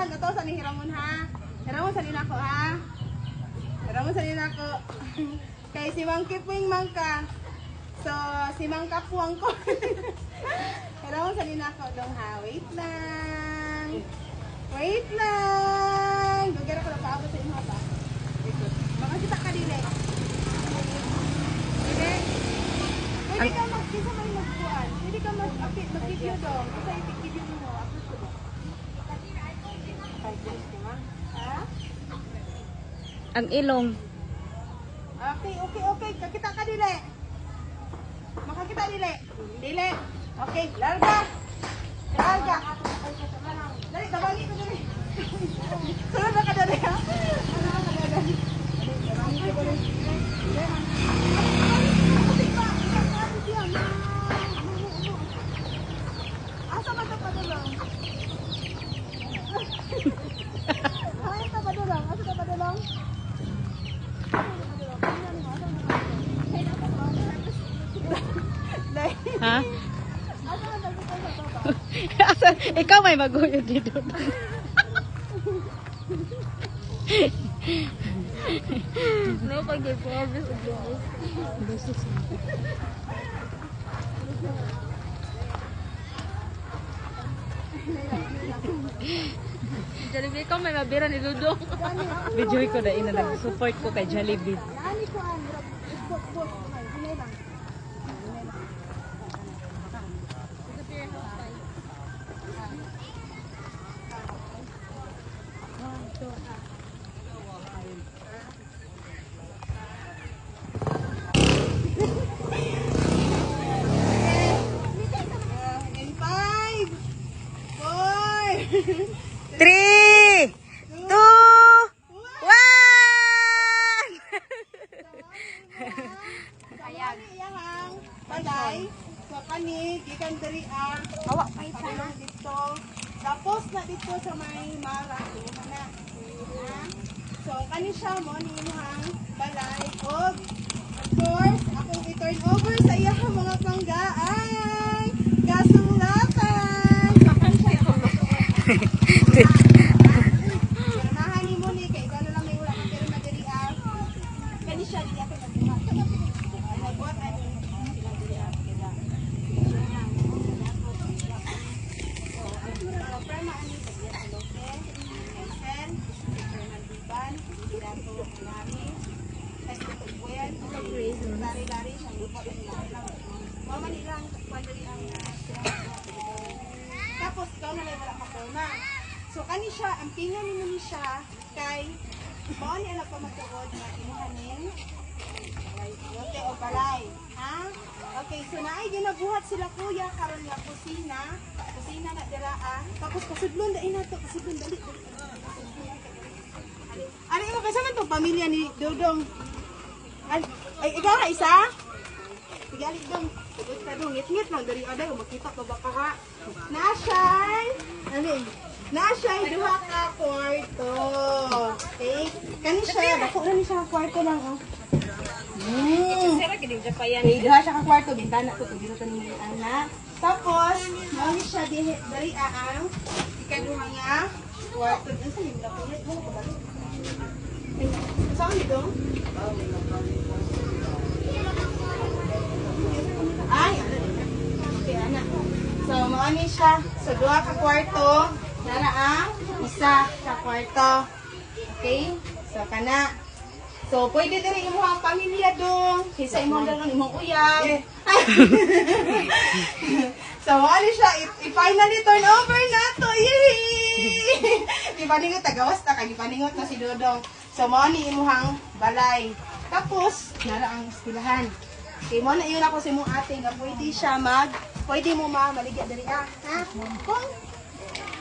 Utosan ni Hiramon ha. Hiramon sa nila ko ha. Hiramon sa nila ko. Kay si Mang Kipwing Mangka. So, si Mang Kapuang ko. Hiramon sa nila ko dong ha. Wait lang. Wait lang. Gagara ko na paabot sa inyo ba? Baka kita ka dili. Pwede ka mag-isa may magkuhan. Pwede ka mag-video dong. Kasi i-video mo. Ha? Ang ilong. Okay. Kakita ka dili. Makakita dili. Dili. Okay, larga. Larga. Dali, kabali ko dali. Sunod na ka dali ha. Asa ba ito padulong? Asa ka padulong? Asa ka padulong? Ha? Asa ka dagdag sa baba? Asa, ikaw may maguyod dito. No, pag-i-promise sa Diyos. Jollibee, ikaw may mabira ni Dudong. Video ko na ina nag-support ko kay Jollibee. Ani ko an, spot. Hinay lang. In 5, 4, 3, 2, 1! Sayang iyang balay sa kani gikan diri ang awak may tanong dito. Tapos na dito sa may mara na. So kani siya mo ni imong balay og of course akong i-turn over sa iyang mga panggaan. Kasulatan. Nahan ni mo ni kay gano lang may wala ka pero na diri ang kani siya di ako nagbuhat. Nagbuhat ani sila diri ang kila. Prima ani sa lote. Sen, Fernand Biban, Dato Lami, Esto Buyan, Lari-lari siyang lupa ng lang. Mama nilang kwadri ang tapos ikaw na lang wala ka forma. So kani siya, ang pinga ni mo ni siya kay mao ni anak pa magtuod na imuhanin lote o balay. Ha? Okay, so naay ginabuhat sila kuya karon nga kusina na diraan. Tapos kasudlon dai nato, kasudlon dali. Ano mo kasama tong pamilya ni Dodong? Ay ikaw ha isa? Tigali dong. Tugot ka dong. Ngit-ngit lang dari aday makita pa ba ka ha? Nashay. Ano? Nashay duha ka kwarto. Okay? Kani siya, dako na ni siya ang kwarto lang oh. Okay, duha siya ka kwarto, bintana to dito ni anak. Tapos, mali siya dari ang ikaduha nga kwarto. Ano sa yung lapilit mo? Saan dito? Ay, okay, anak. So, maani siya. So, duha ka kwarto. Nara ang isa ka kwarto. Okay? So, kana. So, pwede din yung mga pamilya dong. Kaysa imong lang imong uyab. So, maani siya. I-finally turn over na to. Yay! Ipaningot, tagawas na. Ipaningot na si Dodong. So, maani imuhang balay. Tapos, nara ang estilahan. Okay, mo na yun ako sa mong ate nga pwede siya pwede mo maligya dali ha?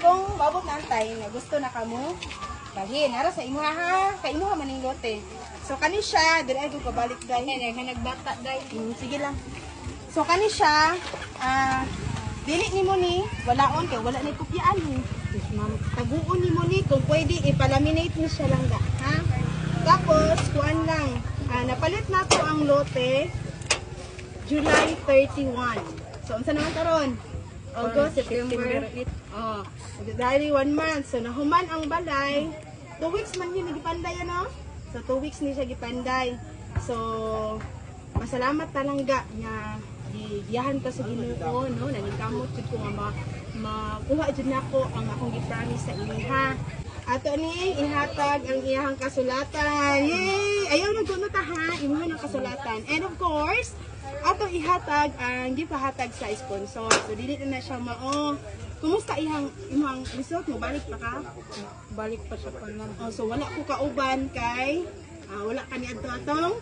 Kung babot na antay na gusto na kamo, balhin, nara sa imo ha, kay imo maning lote. So kani siya, diri ay ko kabalik dai. Nagbata dai. Sige lang. So kani siya, dili nimo ni walaon kay wala ni kopyaan ni. Taguon nimo ni kung pwede ipalaminate ni siya lang da, ha? Tapos kuan lang, napalit na to ang lote July 31. So, unsa naman karon? August, September, Oh, dahil 1 month. So nahuman ang balay. 2 weeks man yun gipanday ano? So 2 weeks ni siya gipanday. So masalamat talaga nga giyahan ka sa Ginoo no, nanikamot jud ko nga makuha jud nako ang akong gi-promise sa iha. Ato ni ihatag ang iyahang kasulatan. Yay! Ayaw nang tunot ha, imuha ng kasulatan. And of course, ato ihatag ang gipahatag sa sponsor. So dili na siya mao. Kumusta imong result mo? Balik pa ka? Balik pa sa kanan. Oh, so wala ko kauban kay wala ka ni adto atong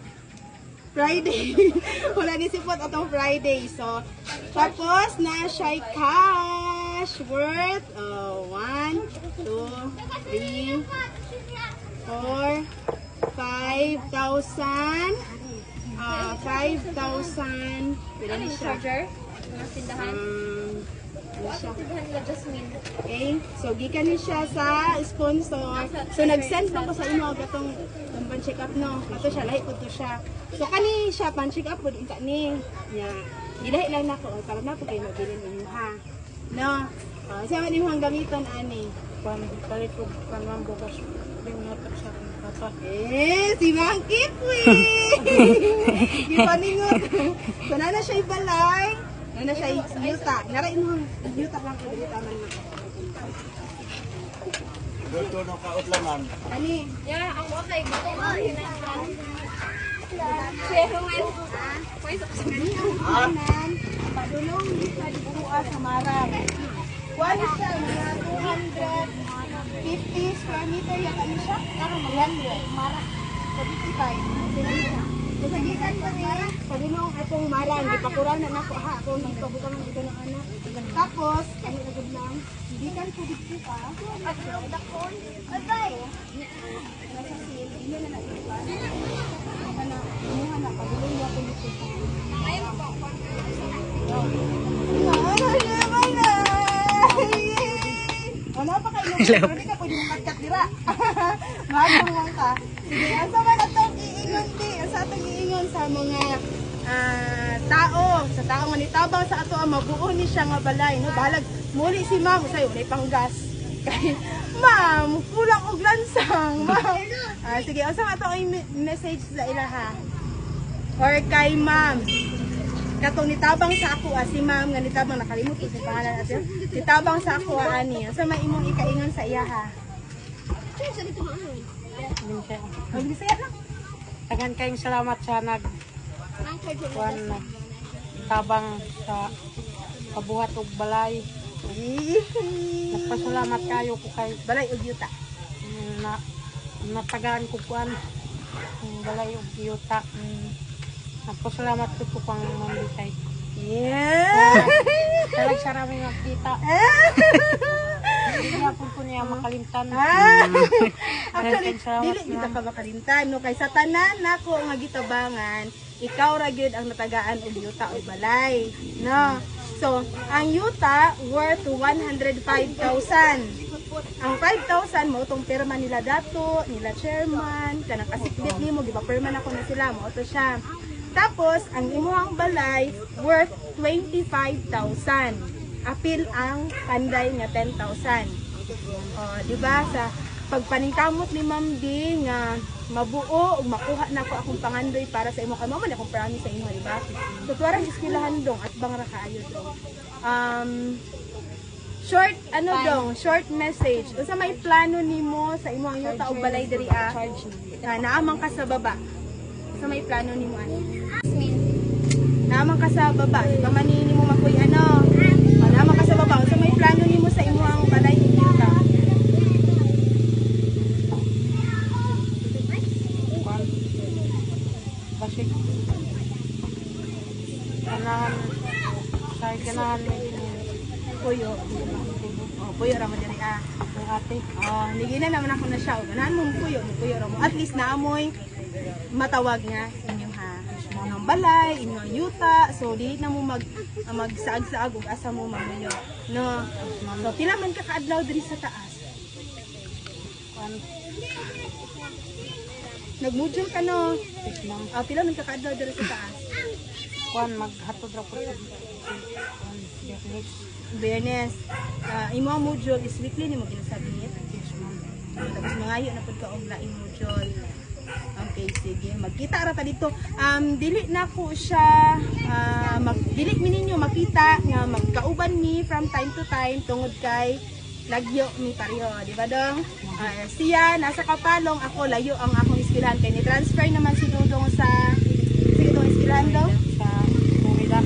Friday. Wala ni sipot atong Friday. So tapos na siya cash worth 1, 2, 3, 4, 5,000. 5,000. Pila ni siya? Mga tindahan. Tindahan nila Jasmine. Okay, so gikan ni siya sa sponsor. So nag-send na ko sa imo gatong pan-check up no. Ato siya lahi pud to siya. So kani siya pan-check up pud unta ni. Ya, gilahi lang nako para na ko kay mabilin ninyo ha. No. Sa man imong gamiton ani. Palit ko kanang bukas. Dingatak sa akin papa. Si Mangkit Gipaningot. So na siya ibalay. Na siya yuta. Nara imong yuta lang ko dili taman na. Dito no kautlaman. Ani. Ya, ang wakay gusto ko. Kanan, padulong sa dibuha sa Marang. Kuha na siya, mga 250 square meter yung kami siya. 300, Marang. So 55. So sagitan ko niya, padulong atong Marang. Gipakuran na nako ha, ako nang pabutang ng ito ng anak. Tapos, kami nagod lang, gikan ko dito pa. At dakon, agay. Nasa seal, hindi na nag-iba. Kumuha na, padulong niya ko dito pa. Wala pa kayo. Hindi ka pwede makatkat dira. Magulungan ka. Sige, asa man atong iingon di. Asa atong iingon sa mga tao. Sa tao nga nitabang sa ato ang mabuo ni siya nga balay. No? Balag, muli si ma'am. Sa'yo, wala panggas. Kay, ma'am, kulang og lansang. Ma'am. Sige, asa ato ang message sa ilaha. Or kay ma'am. Katong nitabang sa ako si ma'am nga nitabang nakalimot ko sa pangalan natin. Nitabang sa ako ani. Sa may imong ikaingon sa iya ha. Ang bisaya lang. Tagan kayong salamat sa tabang sa kabuhat ug balay. Nagpasalamat kayo ko kay Balay ug yuta. natagaan ko kuan balay ug yuta. Nagpasalamat ko pang mambitay. Yeah. Talag sa raming magkita. Hindi na po niya makalimtan. Actually, dili kita ka makalimtan no kay sa tanan nako nga gitabangan, ikaw ra gyud ang natagaan og yuta o balay, no. So, ang yuta worth 105,000. Ang 5,000 mo tong pirma nila dato, nila chairman, kanang kasikbit nimo gipa-pirma na ko na sila mo to siya. Tapos, ang imuhang balay worth 25,000. Apil ang panday nga 10,000. Di ba sa pagpaningkamot ni Ma'am D nga mabuo ug makuha na ko akong pangandoy para sa imo kay mama na akong promise sa imo, di ba? So tuwarang iskilahan dong at bang ra kaayo dong. Short short message. Unsa may plano nimo sa imong yuta og balay diri naamang ka sa baba. Unsa may plano nimo ani? Naman ka sa baba, di ba manini mo makuy ano? Naman ka sa baba, so may plano nimo sa imo ang balay dito. Basig. Kanahan Puyo. Puyo ra mo diri ng ate. Nigina naman ako na siya. Ganahan mo puyo ra mo. At least naamoy matawag nga inyo ha. Inyong balay, inyong yuta, so dili na mo magsaag-saag ug asa mo mamuyo. No. So pila man ka kaadlaw diri sa taas? Nagmudjong ka no. Pila man ka kaadlaw diri sa taas? kuan maghatod ra po sa Bernes. Bernes. Imo ang module is weekly ni mo ginasabit. Yes, ma'am. Tapos mangayo na pud ka og laing module. Okay, sige. Magkita ra ta dito. Dili na ko siya dili mi ninyo makita nga magkauban mi from time to time tungod kay lagyo mi pareho, di ba dong? Siya nasa Kapalong, ako layo ang akong eskwelahan kay ni transfer naman si Dudong sa sige dong eskwelahan dong. Sa Florida.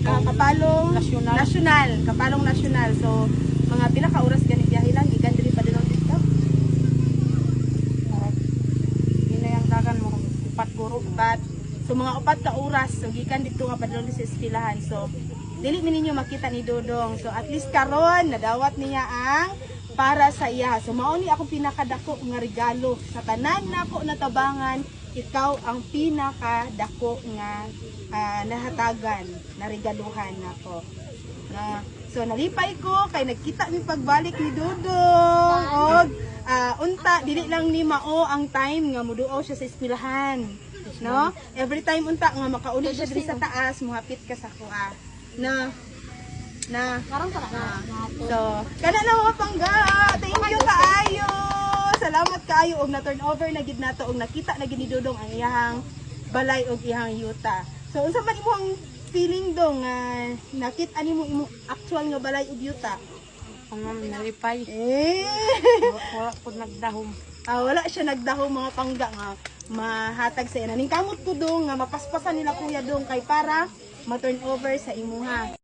Kapalong Nasyonal. Nasyonal, Kapalong Nasyonal. So mga pila ka oras gani biyahe lang gikan diri pa dinong dito. Ina yang dagan mo 4 guro. Upat. So mga 4 ka oras so gikan dito nga padulong sa eskwelahan. So dili mi ninyo makita ni Dodong. So at least karon nadawat niya ang para sa iya. So mao ni akong pinakadako nga regalo sa tanan nako natabangan. Ikaw ang pinakadako nga nahatagan, na regaluhan nako. So nalipay ko kay nagkita mi pagbalik ni Dodong og unta dili lang ni mao ang time nga muduo siya sa eskwelahan. No? Every time unta nga makauli siya diri sa taas, muhapit ka sa kuha. Karang para na. So, kana na mga pangga. Thank you kaayo. Salamat kaayo og na turn over na gid nato og nakita na gid ni Dodong ang iyang balay og iyang yuta. So unsa man imong feeling dong nakita nimo imong actual nga balay og yuta? Ang ma'am nalipay. Wala po nagdahom. Wala siya nagdahom mga pangga nga mahatag sa ina. Ning kamot ko dong nga mapaspasan nila kuya dong kay para ma-turn over sa imuha.